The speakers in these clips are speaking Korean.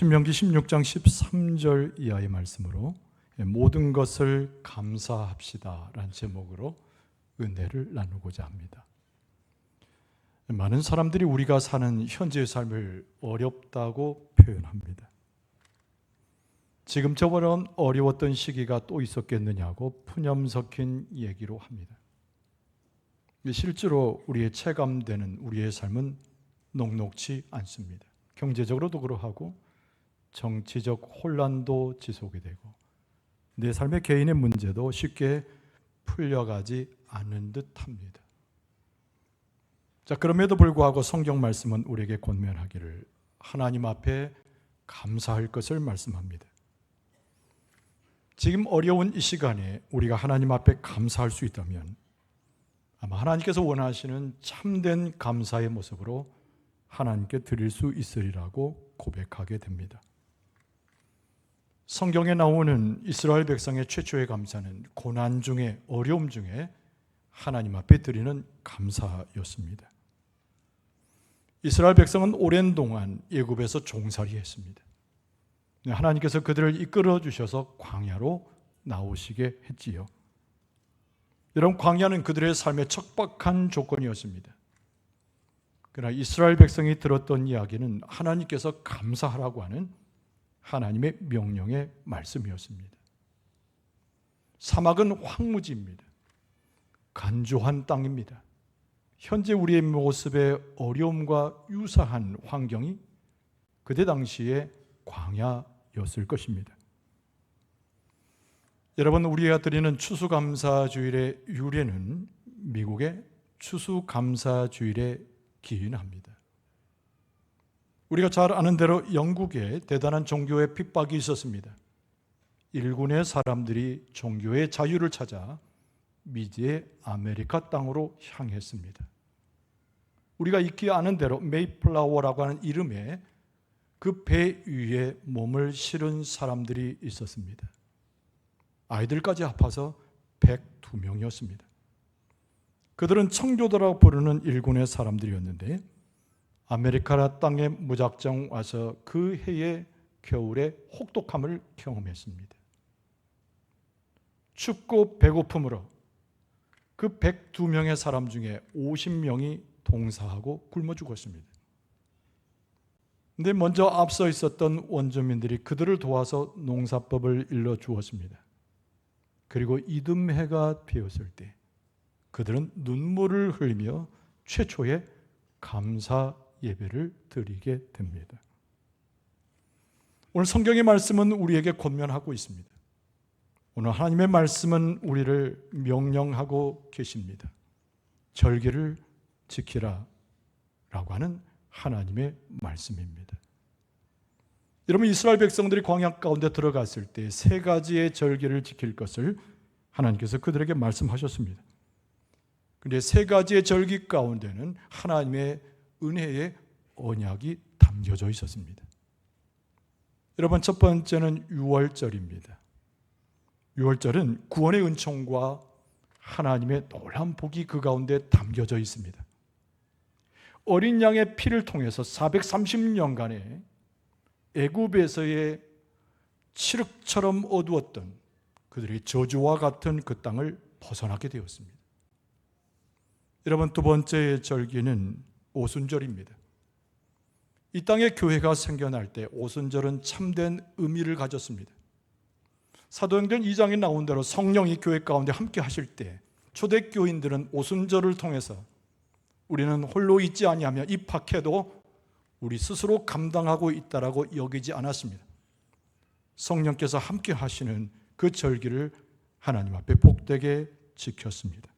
신명기 16장 13절 이하의 말씀으로 모든 것을 감사합시다 라는 제목으로 은혜를 나누고자 합니다. 많은 사람들이 우리가 사는 현재의 삶을 어렵다고 표현합니다. 지금 저번 어려웠던 시기가 또 있었겠느냐고 푸념 섞인 얘기로 합니다. 실제로 우리의 체감되는 우리의 삶은 녹록지 않습니다. 경제적으로도 그러하고 정치적 혼란도 지속이 되고 내 삶의 개인의 문제도 쉽게 풀려가지 않는 듯합니다. 자, 그럼에도 불구하고 성경 말씀은 우리에게 권면하기를 하나님 앞에 감사할 것을 말씀합니다. 지금 어려운 이 시간에 우리가 하나님 앞에 감사할 수 있다면 아마 하나님께서 원하시는 참된 감사의 모습으로 하나님께 드릴 수 있으리라고 고백하게 됩니다. 성경에 나오는 이스라엘 백성의 최초의 감사는 고난 중에, 어려움 중에 하나님 앞에 드리는 감사였습니다. 이스라엘 백성은 오랜 동안 애굽에서 종살이했습니다. 하나님께서 그들을 이끌어 주셔서 광야로 나오시게 했지요. 여러분, 광야는 그들의 삶의 척박한 조건이었습니다. 그러나 이스라엘 백성이 들었던 이야기는 하나님께서 감사하라고 하는 하나님의 명령의 말씀이었습니다. 사막은 황무지입니다. 간조한 땅입니다. 현재 우리의 모습의 어려움과 유사한 환경이 그때 당시에 광야였을 것입니다. 여러분, 우리가 드리는 추수감사주일의 유래는 미국의 추수감사주일에 기인합니다. 우리가 잘 아는 대로 영국에 대단한 종교의 핍박이 있었습니다. 일군의 사람들이 종교의 자유를 찾아 미지의 아메리카 땅으로 향했습니다. 우리가 익히 아는 대로 메이플라워라고 하는 이름의 그 배 위에 몸을 실은 사람들이 있었습니다. 아이들까지 합해서 102명이었습니다. 그들은 청교도라고 부르는 일군의 사람들이었는데 아메리카 땅에 무작정 와서 그 해의 겨울에 혹독함을 경험했습니다. 춥고 배고픔으로 그 102명의 사람 중에 50명이 동사하고 굶어 죽었습니다. 그런데 먼저 앞서 있었던 원주민들이 그들을 도와서 농사법을 일러 주었습니다. 그리고 이듬해가 되었을 때 그들은 눈물을 흘리며 최초의 감사 예배를 드리게 됩니다. 오늘 성경의 말씀은 우리에게 권면하고 있습니다. 오늘 하나님의 말씀은 우리를 명령하고 계십니다. 절기를 지키라 라고 하는 하나님의 말씀입니다. 여러분, 이스라엘 백성들이 광야 가운데 들어갔을 때 세 가지의 절기를 지킬 것을 하나님께서 그들에게 말씀하셨습니다. 그런데 세 가지의 절기 가운데는 하나님의 은혜의 언약이 담겨져 있었습니다. 여러분, 첫 번째는 유월절입니다. 유월절은 구원의 은총과 하나님의 놀라운 복이 그 가운데 담겨져 있습니다. 어린 양의 피를 통해서 430년간의 애굽에서의 칠흑처럼 어두웠던 그들의 저주와 같은 그 땅을 벗어나게 되었습니다. 여러분, 두 번째 절기는 오순절입니다. 이 땅에 교회가 생겨날 때 오순절은 참된 의미를 가졌습니다. 사도행전 2장에 나온 대로 성령이 교회 가운데 함께 하실 때 초대교인들은 오순절을 통해서 우리는 홀로 있지 아니하며 입학해도 우리 스스로 감당하고 있다라고 여기지 않았습니다. 성령께서 함께 하시는 그 절기를 하나님 앞에 복되게 지켰습니다.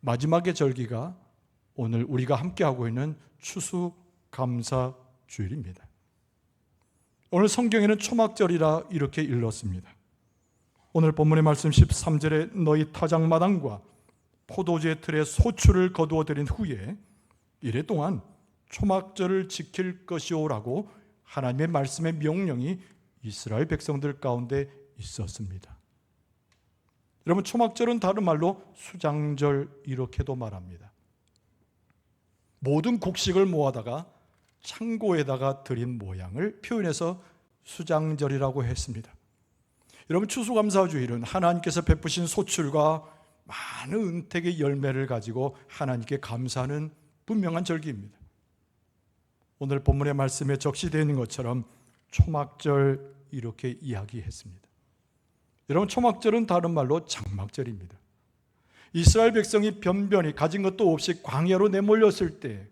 마지막의 절기가 오늘 우리가 함께하고 있는 추수감사주일입니다. 오늘 성경에는 초막절이라 이렇게 일렀습니다. 오늘 본문의 말씀 13절에 너희 타작마당과 포도주의 틀에 소출을 거두어 드린 후에 이래 동안 초막절을 지킬 것이오라고 하나님의 말씀의 명령이 이스라엘 백성들 가운데 있었습니다. 여러분, 초막절은 다른 말로 수장절 이렇게도 말합니다. 모든 곡식을 모아다가 창고에다가 드린 모양을 표현해서 수장절이라고 했습니다. 여러분, 추수감사주일은 하나님께서 베푸신 소출과 많은 은택의 열매를 가지고 하나님께 감사하는 분명한 절기입니다. 오늘 본문의 말씀에 적시되어 있는 것처럼 초막절 이렇게 이야기했습니다. 여러분, 초막절은 다른 말로 장막절입니다. 이스라엘 백성이 변변히 가진 것도 없이 광야로 내몰렸을 때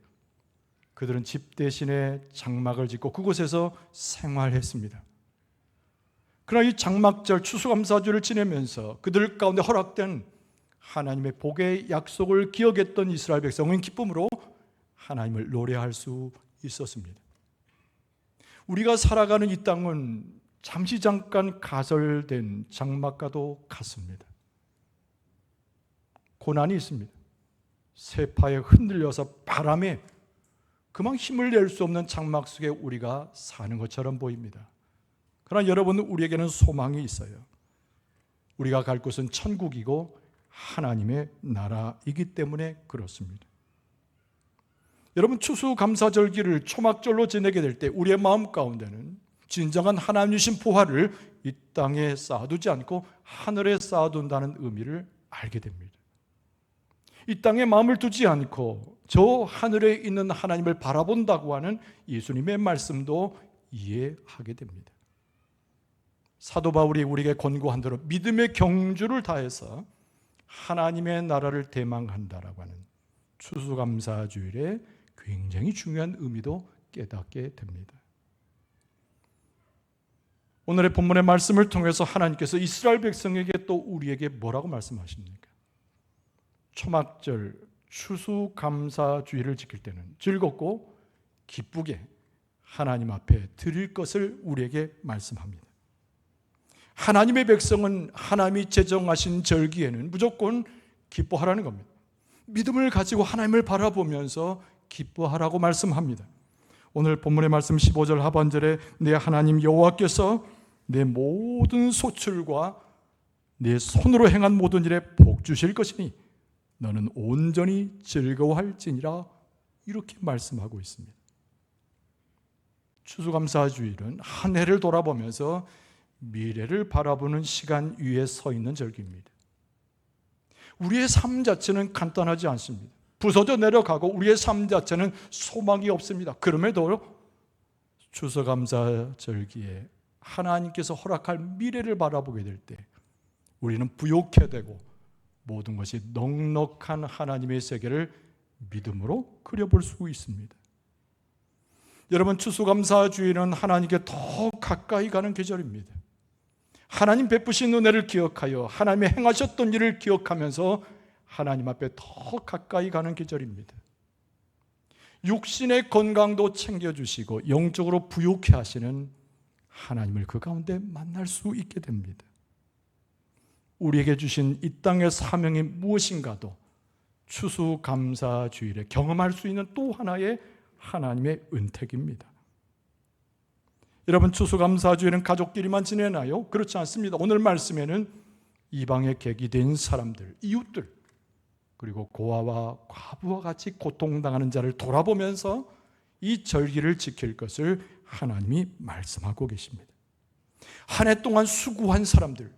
그들은 집 대신에 장막을 짓고 그곳에서 생활했습니다. 그러나 이 장막절 추수감사주를 지내면서 그들 가운데 허락된 하나님의 복의 약속을 기억했던 이스라엘 백성은 기쁨으로 하나님을 노래할 수 있었습니다. 우리가 살아가는 이 땅은 잠시 잠깐 가설된 장막과도 같습니다. 고난이 있습니다. 세파에 흔들려서 바람에 그만 힘을 낼 수 없는 장막 속에 우리가 사는 것처럼 보입니다. 그러나 여러분, 우리에게는 소망이 있어요. 우리가 갈 곳은 천국이고 하나님의 나라이기 때문에 그렇습니다. 여러분, 추수감사절기를 초막절로 지내게 될 때 우리의 마음 가운데는 진정한 하나님 주신 부활을 이 땅에 쌓아두지 않고 하늘에 쌓아둔다는 의미를 알게 됩니다. 이 땅에 마음을 두지 않고 저 하늘에 있는 하나님을 바라본다고 하는 예수님의 말씀도 이해하게 됩니다. 사도 바울이 우리에게 권고한 대로 믿음의 경주를 다해서 하나님의 나라를 대망한다라고 하는 추수감사주일에 굉장히 중요한 의미도 깨닫게 됩니다. 오늘의 본문의 말씀을 통해서 하나님께서 이스라엘 백성에게 또 우리에게 뭐라고 말씀하십니까? 초막절 추수감사주일을 지킬 때는 즐겁고 기쁘게 하나님 앞에 드릴 것을 우리에게 말씀합니다. 하나님의 백성은 하나님이 제정하신 절기에는 무조건 기뻐하라는 겁니다. 믿음을 가지고 하나님을 바라보면서 기뻐하라고 말씀합니다. 오늘 본문의 말씀 15절 하반절에 내 하나님 여호와께서 내 모든 소출과 내 손으로 행한 모든 일에 복 주실 것이니 너는 온전히 즐거워할지니라, 이렇게 말씀하고 있습니다. 추수감사주일은 한 해를 돌아보면서 미래를 바라보는 시간 위에 서 있는 절기입니다. 우리의 삶 자체는 간단하지 않습니다. 부서져 내려가고 우리의 삶 자체는 소망이 없습니다. 그럼에도 추수감사절기에 하나님께서 허락할 미래를 바라보게 될 때 우리는 부욕해 되고 모든 것이 넉넉한 하나님의 세계를 믿음으로 그려볼 수 있습니다. 여러분, 추수감사주일은 하나님께 더 가까이 가는 계절입니다. 하나님 베푸신 은혜를 기억하여 하나님의 행하셨던 일을 기억하면서 하나님 앞에 더 가까이 가는 계절입니다. 육신의 건강도 챙겨주시고 영적으로 부욕해 하시는 하나님을 그 가운데 만날 수 있게 됩니다. 우리에게 주신 이 땅의 사명이 무엇인가도 추수감사주일에 경험할 수 있는 또 하나의 하나님의 은택입니다. 여러분, 추수감사주일은 가족끼리만 지내나요? 그렇지 않습니다. 오늘 말씀에는 이방의 객이 된 사람들, 이웃들, 그리고 고아와 과부와 같이 고통당하는 자를 돌아보면서 이 절기를 지킬 것을 하나님이 말씀하고 계십니다. 한 해 동안 수고한 사람들,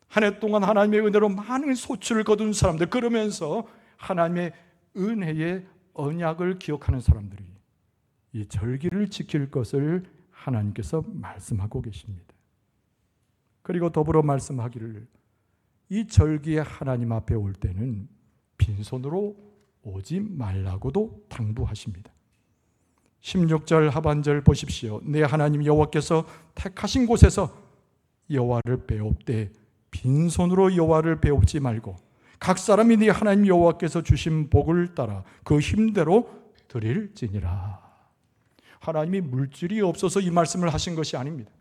한 해 동안 하나님의 은혜로 많은 소출을 거둔 사람들, 그러면서 하나님의 은혜의 언약을 기억하는 사람들이 이 절기를 지킬 것을 하나님께서 말씀하고 계십니다. 그리고 더불어 말씀하기를 이 절기에 하나님 앞에 올 때는 빈손으로 오지 말라고도 당부하십니다. 16절 하반절 보십시오. 내 하나님 여호와께서 택하신 곳에서 여호와를 배웁되 빈손으로 여호와를 배웁지 말고 각 사람이 네 하나님 여호와께서 주신 복을 따라 그 힘대로 드릴지니라. 하나님이 물질이 없어서 이 말씀을 하신 것이 아닙니다.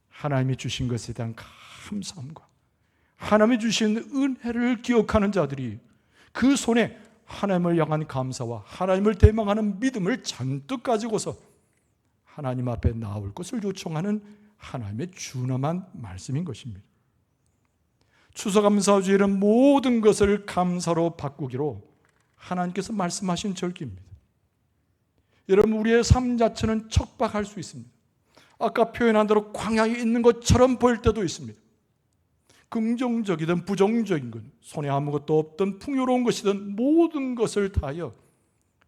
하나님이 주신 것에 대한 감사함과 하나님이 주신 은혜를 기억하는 자들이 그 손에 하나님을 향한 감사와 하나님을 대망하는 믿음을 잔뜩 가지고서 하나님 앞에 나올 것을 요청하는 하나님의 준엄한 말씀인 것입니다. 추수감사주일은 모든 것을 감사로 바꾸기로 하나님께서 말씀하신 절기입니다. 여러분, 우리의 삶 자체는 척박할 수 있습니다. 아까 표현한 대로 광야에 있는 것처럼 보일 때도 있습니다. 긍정적이든 부정적인 것, 손에 아무것도 없든 풍요로운 것이든 모든 것을 다하여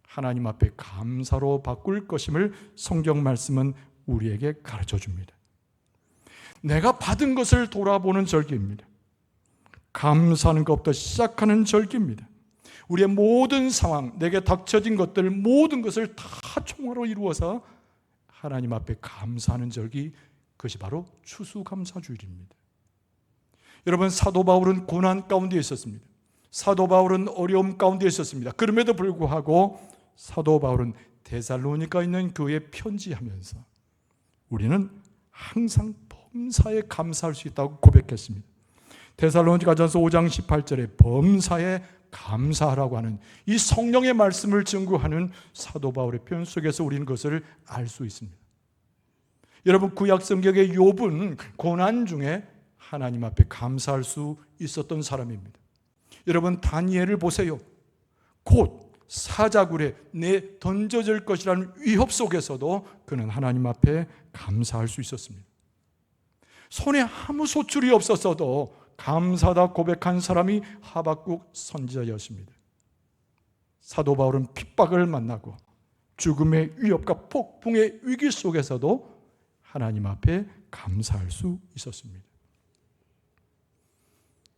하나님 앞에 감사로 바꿀 것임을 성경 말씀은 우리에게 가르쳐 줍니다. 내가 받은 것을 돌아보는 절기입니다. 감사하는 것부터 시작하는 절기입니다. 우리의 모든 상황, 내게 닥쳐진 것들 모든 것을 다 총으로 이루어서 하나님 앞에 감사하는 절기, 그것이 바로 추수감사주일입니다. 여러분, 사도 바울은 고난 가운데 있었습니다. 사도 바울은 어려움 가운데 있었습니다. 그럼에도 불구하고 사도 바울은 데살로니가 있는 교회에 편지하면서 우리는 항상 범사에 감사할 수 있다고 고백했습니다. 데살로니가전서 5장 18절에 범사에 감사하라고 하는 이 성령의 말씀을 증거하는 사도 바울의 표현 속에서 우리는 그것을 알 수 있습니다. 여러분, 구약 성경의 욥은 고난 중에 하나님 앞에 감사할 수 있었던 사람입니다. 여러분, 다니엘을 보세요. 곧 사자굴에 내 던져질 것이라는 위협 속에서도 그는 하나님 앞에 감사할 수 있었습니다. 손에 아무 소출이 없었어도 감사하다 고백한 사람이 하박국 선지자였습니다. 사도 바울은 핍박을 만나고 죽음의 위협과 폭풍의 위기 속에서도 하나님 앞에 감사할 수 있었습니다.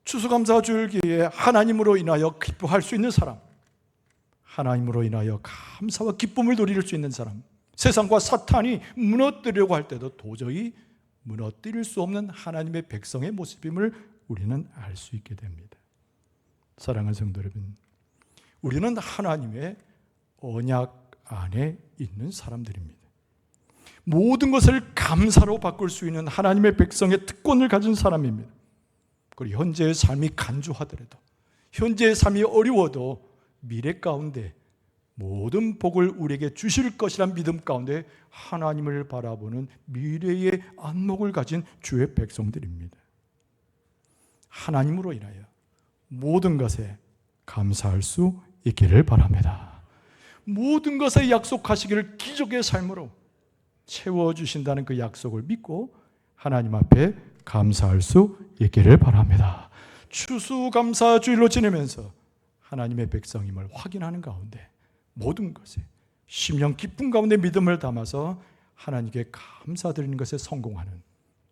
추수감사주일기에 하나님으로 인하여 기뻐할 수 있는 사람, 하나님으로 인하여 감사와 기쁨을 누릴 수 있는 사람, 세상과 사탄이 무너뜨리려고 할 때도 도저히 무너뜨릴 수 없는 하나님의 백성의 모습임을 우리는 알 수 있게 됩니다. 사랑하는 성도 여러분, 우리는 하나님의 언약 안에 있는 사람들입니다. 모든 것을 감사로 바꿀 수 있는 하나님의 백성의 특권을 가진 사람입니다. 그리고 현재의 삶이 간주하더라도, 현재의 삶이 어려워도 미래 가운데 모든 복을 우리에게 주실 것이란 믿음 가운데 하나님을 바라보는 미래의 안목을 가진 주의 백성들입니다. 하나님으로 인하여 모든 것에 감사할 수 있기를 바랍니다. 모든 것에 약속하시기를 기적의 삶으로 채워주신다는 그 약속을 믿고 하나님 앞에 감사할 수 있기를 바랍니다. 추수감사주일로 지내면서 하나님의 백성임을 확인하는 가운데 모든 것에 심령 기쁨 가운데 믿음을 담아서 하나님께 감사드리는 것에 성공하는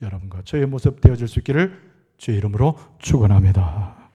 여러분과 저의 모습 되어질 수 있기를 주의 이름으로 축원합니다.